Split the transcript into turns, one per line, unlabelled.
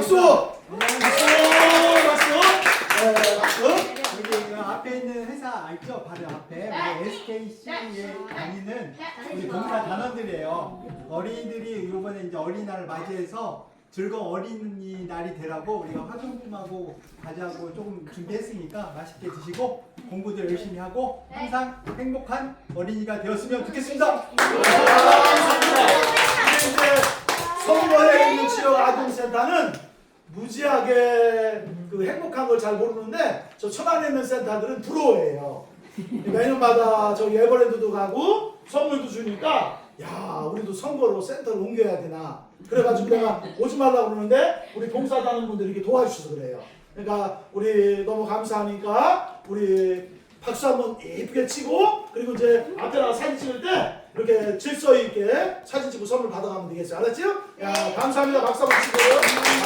박수! 박수! 네, 박수!
여기 앞에 있는 회사 알죠? 바로 앞에 우리 SKC에 다니는 우리 봉사 단원들이에요. 어린이들이 이번에 이제 어린이날을 맞이해서 즐거운 어린이날이 되라고 우리가 화장품하고 과자하고 조금 준비했으니까 맛있게 드시고 공부도 열심히 하고 항상 행복한 어린이가 되었으면 좋겠습니다.
이제 성원에 있는 지역 아동센터는 무지하게 그 행복한 걸 잘 모르는데 저 천안에 있는 센터들은 부러워해요. 매년마다 저기 에버랜드도 가고 선물도 주니까 야 우리도 선거로 센터를 옮겨야 되나 그래가지고 내가 오지 말라고 그러는데 우리 봉사하는 분들이 이렇게 도와주셔서 그래요. 그러니까 우리 너무 감사하니까 우리 박수 한번 예쁘게 치고 그리고 이제 앞에 나가 사진 찍을 때 이렇게 질서 있게 사진 찍고 선물 받아가면 되겠어요. 알았죠? 야 감사합니다. 박수 한번 치고요.